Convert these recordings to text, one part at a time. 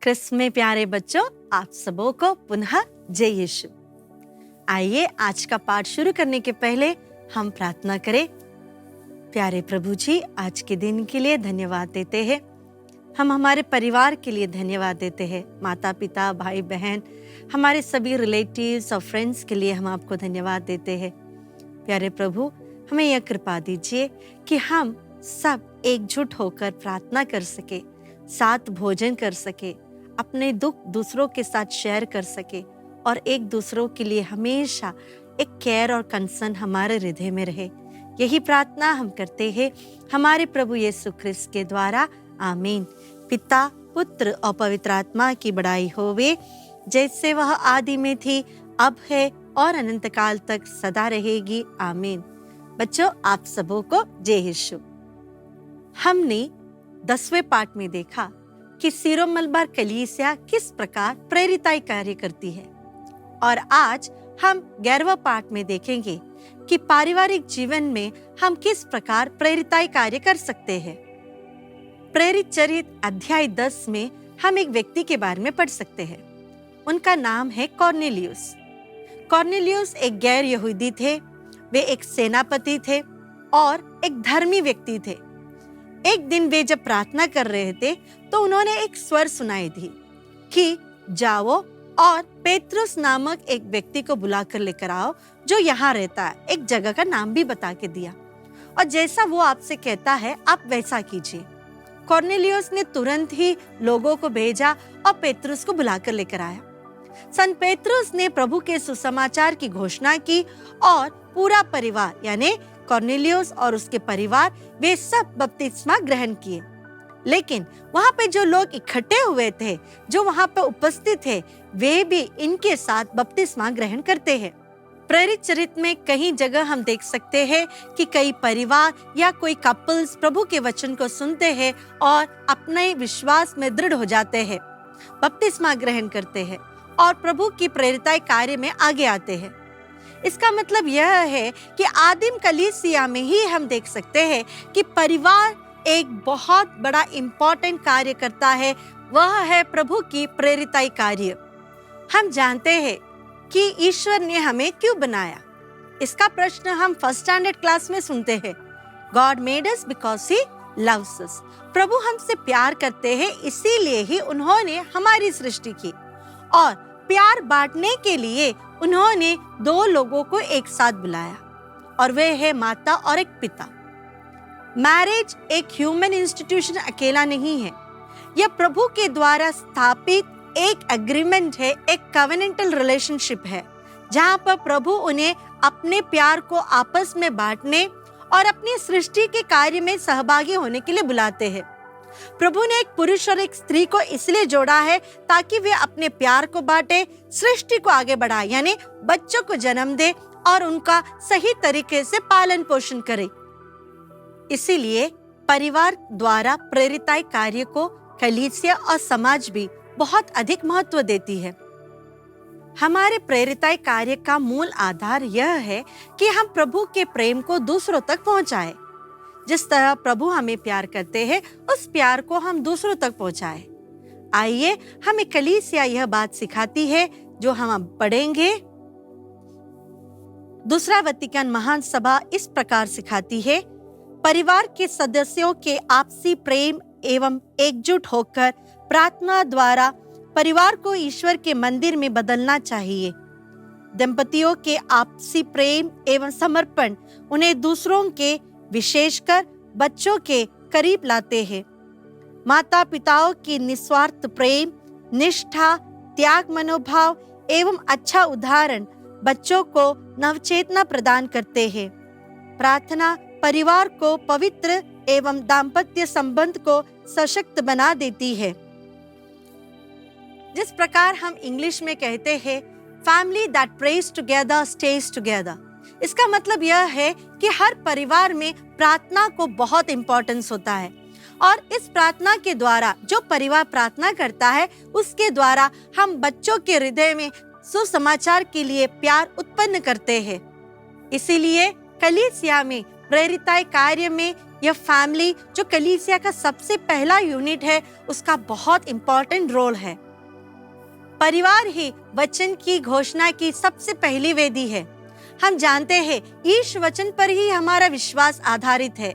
क्रिस्त में प्यारे बच्चों, आप सबों को पुनः जय यीशु। आइए आज का पाठ शुरू करने के पहले हम प्रार्थना करें। प्यारे प्रभु जी, आज के दिन के लिए धन्यवाद देते हैं। हम हमारे परिवार के लिए धन्यवाद देते हैं। माता पिता, भाई बहन, हमारे सभी रिलेटिव्स और फ्रेंड्स के लिए हम आपको धन्यवाद देते हैं। प्यारे प्रभु, हमें यह कृपा दीजिए कि हम सब एकजुट होकर प्रार्थना कर सके, साथ भोजन कर सके, अपने दुख दूसरों के साथ शेयर कर सके और एक दूसरों के लिए हमेशा एक केयर और कंसर्न हमारे हृदय में रहे। यही प्रार्थना हम करते हैं हमारे प्रभु यीशु ख्रिस्त के द्वारा, आमीन। पिता, पुत्र और पवित्र आत्मा की बड़ाई होवे, जैसे वह आदि में थी, अब है और अनंत काल तक सदा रहेगी, आमीन। बच्चों, आप सबों को जय यीशु। हमने 10वें पाठ में देखा कि सीरो मलबार कलीसिया किस प्रकार प्रेरिताई कार्य करती है, और आज हम 11वां पाठ में देखेंगे कि पारिवारिक जीवन में हम किस प्रकार प्रेरिताई कार्य कर सकते हैं। प्रेरित चरित्र अध्याय 10 में हम एक व्यक्ति के बारे में पढ़ सकते हैं। उनका नाम है कॉर्नेलियुस। कॉर्नेलियुस एक गैर यहूदी थे। वे एक सेनापति थे और एक धर्मी व्यक्ति थे। एक दिन वे जब प्रार्थना कर रहे थे तो उन्होंने एक स्वर सुनाई दी कि जाओ और पेट्रुस नामक एक व्यक्ति को बुलाकर लेकर आओ जो यहाँ रहता है। एक जगह का नाम भी बता के दिया, और जैसा वो आपसे कहता है आप वैसा कीजिए। कॉर्नेलियुस ने तुरंत ही लोगों को भेजा और पेट्रुस को बुलाकर लेकर आया। संत पेट्रुस ने प्रभु के सुसमाचार की घोषणा की और पूरा परिवार यानी कॉर्नेलियुस और उसके परिवार वे सब बपतिस्मा ग्रहण किए। लेकिन वहाँ पे जो लोग इकट्ठे हुए थे, जो वहाँ पे उपस्थित थे, वे भी इनके साथ बपतिस्मा ग्रहण करते हैं। प्रेरित चरित्र में कई जगह हम देख सकते हैं कि कई परिवार या कोई कपल्स प्रभु के वचन को सुनते हैं और अपने विश्वास में दृढ़ हो जाते हैं, बपतिस्मा ग्रहण करते हैं और प्रभु की प्रेरिताई कार्य में आगे आते हैं। इसका मतलब यह है कि आदिम कलीसिया में ही हम देख सकते हैं कि परिवार एक बहुत बड़ा इम्पोर्टेंट कार्य करता है, वह है प्रभु की प्रेरिताई कार्य। हम जानते हैं कि ईश्वर ने हमें क्यों बनाया। इसका प्रश्न हम फर्स्ट स्टैंडर्ड क्लास में सुनते हैं। God made us because he loves us. प्रभु हमसे प्यार करते हैं, इसीलिए ही उन्होंने हमारी सृष्टि की, और प्यार बांटने के लिए उन्होंने दो लोगों को एक साथ बुलाया, और वे है माता और एक पिता। मैरिज एक ह्यूमन इंस्टीट्यूशन अकेला नहीं है, यह प्रभु के द्वारा स्थापित एक एग्रीमेंट है, एक कवेनेंटल रिलेशनशिप है, जहाँ पर प्रभु उन्हें अपने प्यार को आपस में बांटने और अपनी सृष्टि के कार्य में सहभागी होने के लिए बुलाते हैं। प्रभु ने एक पुरुष और एक स्त्री को इसलिए जोड़ा है ताकि वे अपने प्यार को बांटे, सृष्टि को आगे बढ़ाए, यानी बच्चों को जन्म दे और उनका सही तरीके से पालन पोषण करे। इसीलिए परिवार द्वारा प्रेरिताई कार्य को कलीसिया और समाज भी बहुत अधिक महत्व देती है। हमारे प्रेरिताई कार्य का मूल आधार यह है कि हम प्रभु के प्रेम को दूसरों तक पहुंचाएं। जिस तरह प्रभु हमें प्यार करते हैं, उस प्यार को हम दूसरों तक पहुंचाएं। आइए, हमें कलीसिया यह बात सिखाती है जो हम पढ़ेंगे। दूसरा वतिकान महान सभा इस प्रकार सिखाती है, परिवार के सदस्यों के आपसी प्रेम एवं एकजुट होकर प्रार्थना द्वारा परिवार को ईश्वर के मंदिर में बदलना चाहिए। दंपतियों के आपसी प्रेम एवं समर्पण उन्हें दूसरों के, विशेषकर बच्चों के करीब लाते हैं। माता पिताओं की निस्वार्थ प्रेम, निष्ठा, त्याग मनोभाव एवं अच्छा उदाहरण बच्चों को नवचेतना प्रदान करते हैं। प्रार्थना परिवार को पवित्र एवं दाम्पत्य संबंध को सशक्त बना देती है। जिस प्रकार हम इंग्लिश में कहते हैं, family that praise together stage together, इसका मतलब यह है कि हर परिवार में प्रार्थना को बहुत इम्पोर्टेंस होता है, और इस प्रार्थना के द्वारा जो परिवार प्रार्थना करता है, उसके द्वारा हम बच्चों के हृदय में सुसमाचार के लिए प्यार उत्पन्न करते हैं। इसीलिए कलीसिया में प्रेरिताई कार्य में यह फैमिली जो कलीसिया का सबसे पहला यूनिट है, उसका बहुत इंपॉर्टेंट रोल है। परिवार ही वचन की घोषणा की सबसे पहली वेदी है। हम जानते हैं ईश वचन पर ही हमारा विश्वास आधारित है।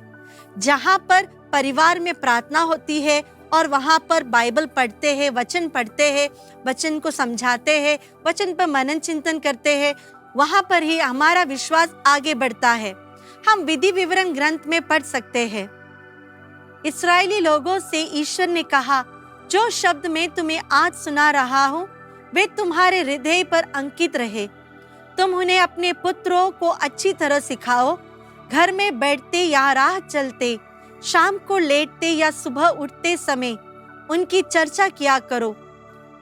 जहाँ पर परिवार में प्रार्थना होती है और वहाँ पर बाइबल पढ़ते हैं, वचन पढ़ते हैं, वचन को समझाते हैं, वचन पर मनन चिंतन करते हैं, वहाँ पर ही हमारा विश्वास आगे बढ़ता है। हम विधि विवरण ग्रंथ में पढ़ सकते हैं, इस्राएली लोगों से ईश्वर ने कहा, जो शब्द मैं तुम्हें आज सुना रहा हूँ वे तुम्हारे हृदय पर अंकित रहे। तुम उन्हें अपने पुत्रों को अच्छी तरह सिखाओ। घर में बैठते या राह चलते, शाम को लेटते या सुबह उठते समय उनकी चर्चा किया करो।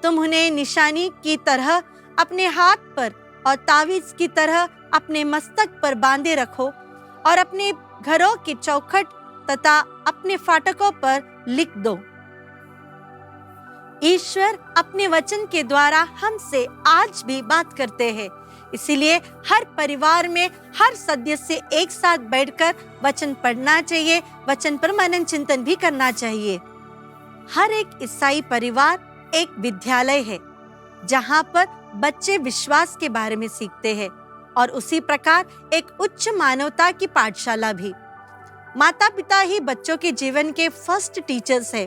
तुम उन्हें निशानी की तरह अपने हाथ पर और तावीज की तरह अपने मस्तक पर बांधे रखो और अपने घरों के चौखट तथा अपने फाटकों पर लिख दो। ईश्वर अपने वचन के द्वारा हमसे आज भी बात करते हैं। इसीलिए हर परिवार में हर सदस्य एक साथ बैठकर वचन पढ़ना चाहिए, वचन पर मनन चिंतन भी करना चाहिए। हर एक ईसाई परिवार एक विद्यालय है जहाँ पर बच्चे विश्वास के बारे में सीखते हैं और उसी प्रकार एक उच्च मानवता की पाठशाला भी। माता पिता ही बच्चों के जीवन के फर्स्ट टीचर्स है,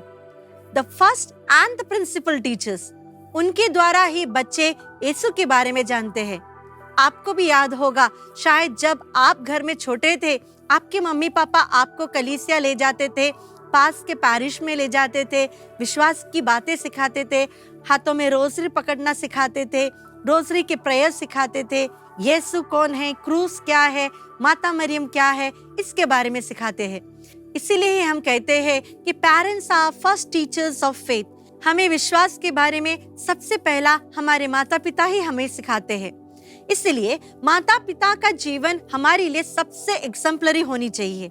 the first and the principal teachers. उनके द्वारा ही बच्चे यीशु के बारे में जानते हैं। आपको भी याद होगा, शायद जब आप घर में छोटे थे, आपके मम्मी पापा आपको कलीसिया ले जाते थे, पास के पैरिश में ले जाते थे, विश्वास की बातें सिखाते थे, हाथों में रोजरी पकड़ना सिखाते थे, रोजरी के प्रेयर सिखाते थे, यीशु कौन है, क्रूस क्या है, माता मरियम क्या है, इसके बारे में सिखाते हैं। इसीलिए हम कहते हैं कि parents are first teachers of faith. हमें विश्वास के बारे में सबसे पहला हमारे माता पिता ही हमें सिखाते हैं। इसलिए माता पिता का जीवन हमारे लिए सबसे एग्जाम्पलरी होनी चाहिए।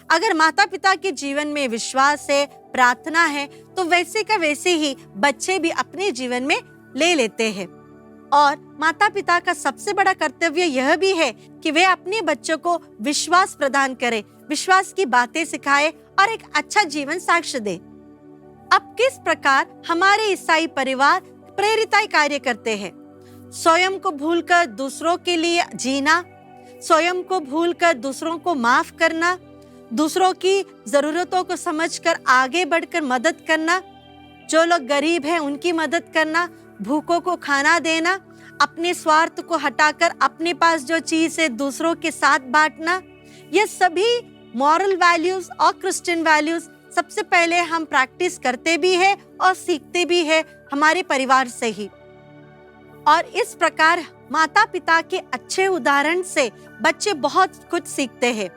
अगर माता पिता के जीवन में विश्वास है, प्रार्थना है, तो वैसे का वैसे ही बच्चे भी अपने जीवन में ले लेते हैं। और माता पिता का सबसे बड़ा कर्तव्य यह भी है कि वे अपने बच्चों को विश्वास प्रदान करें, विश्वास की बातें सिखाए और एक अच्छा जीवन साक्ष्य दे। अब किस प्रकार हमारे ईसाई परिवार प्रेरिताई कार्य करते हैं? स्वयं को भूलकर दूसरों के लिए जीना, स्वयं को भूलकर दूसरों को माफ करना, दूसरों की जरूरतों को समझकर आगे बढ़कर मदद करना, जो लोग गरीब हैं उनकी मदद करना, भूखों को खाना देना, अपने स्वार्थ को हटाकर अपने पास जो चीज है दूसरों के साथ बांटना, ये सभी मॉरल वैल्यूज और क्रिश्चियन वैल्यूज सबसे पहले हम प्रैक्टिस करते भी है और सीखते भी है हमारे परिवार से ही। और इस प्रकार माता पिता के अच्छे उदाहरण से बच्चे बहुत कुछ सीखते हैं।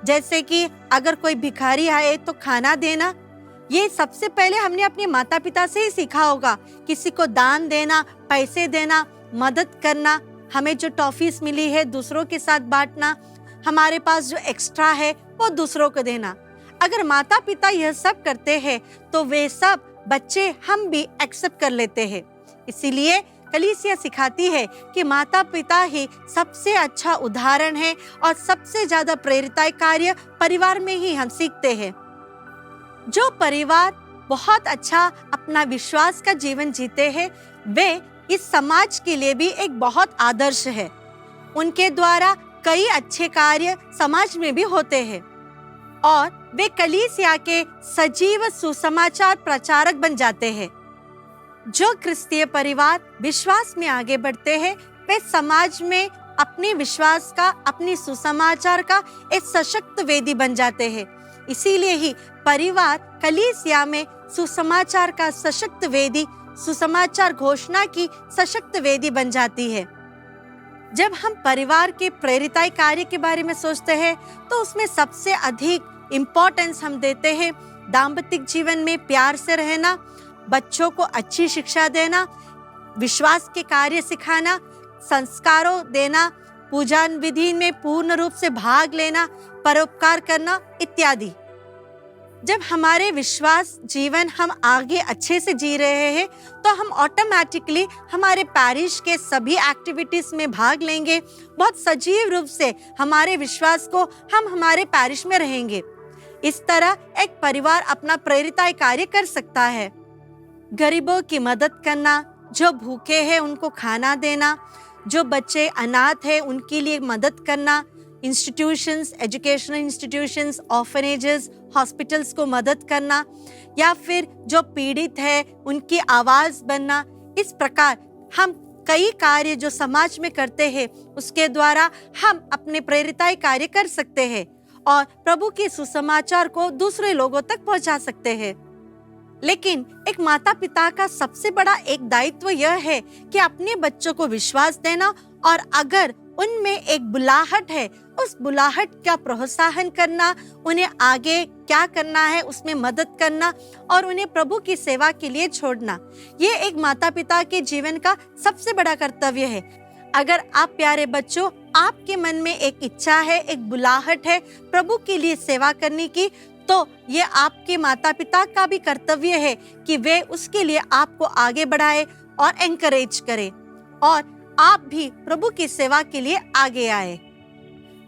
जैसे कि अगर कोई भिखारी आए तो खाना देना, ये सबसे पहले हमने अपने माता पिता से ही सीखा होगा। किसी को दान देना, पैसे देना, मदद करना, हमें जो टॉफीज मिली है दूसरों के साथ बांटना, हमारे पास जो एक्स्ट्रा है वो दूसरों को देना। अगर माता पिता यह सब करते हैं तो वे सब बच्चे हम भी एक्सेप्ट कर लेते हैं। इसीलिए कलीसिया सिखाती है कि माता पिता ही सबसे अच्छा उदाहरण है और सबसे ज्यादा प्रेरिताई कार्य परिवार में ही हम सीखते हैं। जो परिवार बहुत अच्छा अपना विश्वास का जीवन जीते हैं, वे इस समाज के लिए भी एक बहुत आदर्श है। उनके द्वारा कई अच्छे कार्य समाज में भी होते हैं और वे कलीसिया के सजीव सुसमाचार प्रचारक बन जाते हैं। जो क्रिस्तीय परिवार विश्वास में आगे बढ़ते हैं, वे समाज में अपने विश्वास का, अपनी सुसमाचार का एक सशक्त वेदी बन जाते हैं। इसीलिए ही परिवार कलीसिया में सुसमाचार का सशक्त वेदी, सुसमाचार घोषणा की सशक्त वेदी बन जाती है। जब हम परिवार के प्रेरिताई कार्य के बारे में सोचते हैं तो उसमें सबसे अधिक इम्पोर्टेंस हम देते हैं दाम्पत्य जीवन में प्यार से रहना, बच्चों को अच्छी शिक्षा देना, विश्वास के कार्य सिखाना, संस्कारों देना, पूजा विधि में पूर्ण रूप से भाग लेना, परोपकार करना इत्यादि। जब हमारे विश्वास जीवन हम आगे अच्छे से जी रहे हैं तो हम ऑटोमेटिकली हमारे पैरिश के सभी एक्टिविटीज में भाग लेंगे। बहुत सजीव रूप से हमारे विश्वास को हम हमारे पैरिश में रहेंगे। इस तरह एक परिवार अपना प्रेरिताई कार्य कर सकता है। गरीबों की मदद करना, जो भूखे हैं उनको खाना देना, जो बच्चे अनाथ हैं उनके लिए मदद करना, institutions, educational institutions, orphanages, hospitals को मदद करना, या फिर जो पीड़ित है उनकी आवाज बनना। इस प्रकार हम कई कार्य जो समाज में करते हैं उसके द्वारा हम अपने प्रेरिताई कार्य कर सकते हैं और प्रभु के सुसमाचार को दूसरे लोगों तक पहुंचा सकते हैं। लेकिन एक माता पिता का सबसे बड़ा एक दायित्व यह है कि अपने बच्चों को विश्वास देना, और अगर उनमें एक बुलाहट है उस बुलाहट का प्रोत्साहन करना, उन्हें आगे क्या करना है उसमें मदद करना और उन्हें प्रभु की सेवा के लिए छोड़ना। ये एक माता पिता के जीवन का सबसे बड़ा कर्तव्य है। अगर आप प्यारे बच्चों, आपके मन में एक इच्छा है, एक बुलाहट है प्रभु के लिए सेवा करने की, तो ये आपके माता पिता का भी कर्तव्य है कि वे उसके लिए आपको आगे बढ़ाए और एनकरेज करें और आप भी प्रभु की सेवा के लिए आगे आए।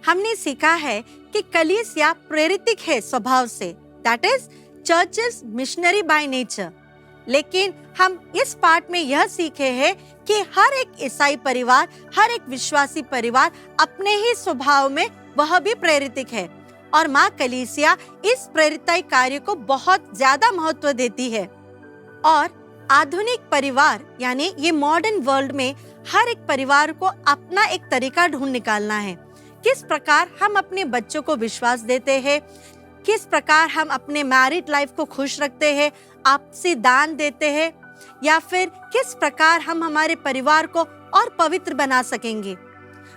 हमने सीखा है कि कलीसिया प्रेरितिक है स्वभाव से, that is church is missionary by nature. लेकिन हम इस पाठ में यह सीखे हैं कि हर एक ईसाई परिवार, हर एक विश्वासी परिवार अपने ही स्वभाव में वह भी प्रेरितिक है और माँ कलीसिया इस प्रेरिताई कार्य को बहुत ज्यादा महत्व देती है। और आधुनिक परिवार यानी ये मॉडर्न वर्ल्ड में हर एक परिवार को अपना एक तरीका ढूंढ निकालना है। किस प्रकार हम अपने बच्चों को विश्वास देते हैं, किस प्रकार हम अपने मैरिड लाइफ को खुश रखते हैं, आपसी दान देते हैं, या फिर किस प्रकार हम हमारे परिवार को और पवित्र बना सकेंगे।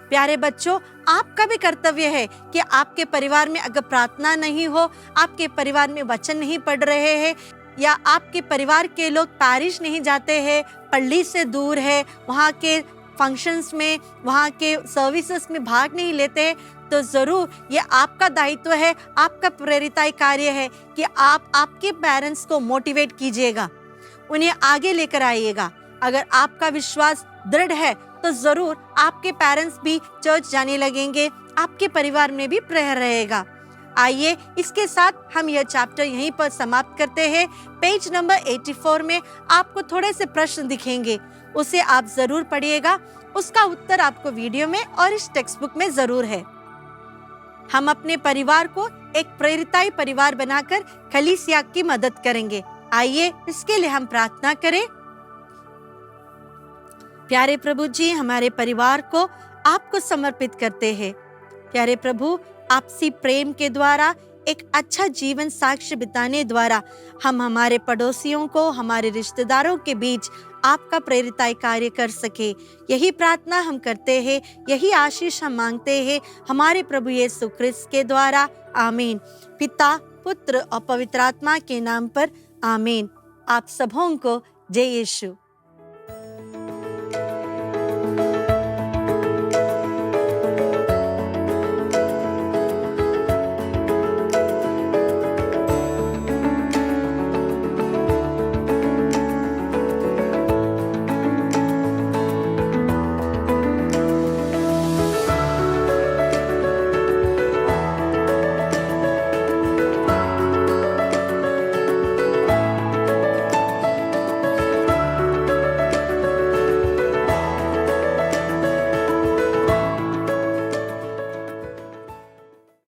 प्यारे बच्चों, आपका भी कर्तव्य है कि आपके परिवार में अगर प्रार्थना नहीं हो, आपके परिवार में वचन नहीं पढ़ रहे हैं, या आपके परिवार के लोग पैरिश नहीं जाते हैं, पल्ली से दूर है, वहाँ के फंक्शंस में, वहाँ के सर्विसेज में भाग नहीं लेते, तो जरूर ये आपका दायित्व है, आपका प्रेरिताई कार्य है कि आप आपके पेरेंट्स को मोटिवेट कीजिएगा, उन्हें आगे लेकर आइएगा। अगर आपका विश्वास दृढ़ है तो जरूर आपके पेरेंट्स भी चर्च जाने लगेंगे, आपके परिवार में भी प्रेयर रहेगा। आइए इसके साथ हम यह चैप्टर यहीं पर समाप्त करते हैं। पेज नंबर 84 में आपको थोड़े से प्रश्न दिखेंगे, उसे आप जरूर पढ़िएगा। उसका उत्तर आपको वीडियो में और इस टेक्स्ट बुक में जरूर है। हम अपने परिवार को एक प्रेरिताई परिवार बनाकर कलीसिया की मदद करेंगे। आइए इसके लिए हम प्रार्थना करें। प्यारे प्रभु जी, हमारे परिवार को आपको समर्पित करते हैं। प्यारे प्रभु, आपसी प्रेम के द्वारा एक अच्छा जीवन साक्ष्य बिताने द्वारा हम हमारे पड़ोसियों को, हमारे रिश्तेदारों के बीच आपका प्रेरिताई कार्य कर सके। यही प्रार्थना हम करते हैं, यही आशीष हम मांगते हैं हमारे प्रभु यीशु क्रिस्त के द्वारा। आमीन। पिता, पुत्र और पवित्र आत्मा के नाम पर आमीन। आप सबों को जय यीशु।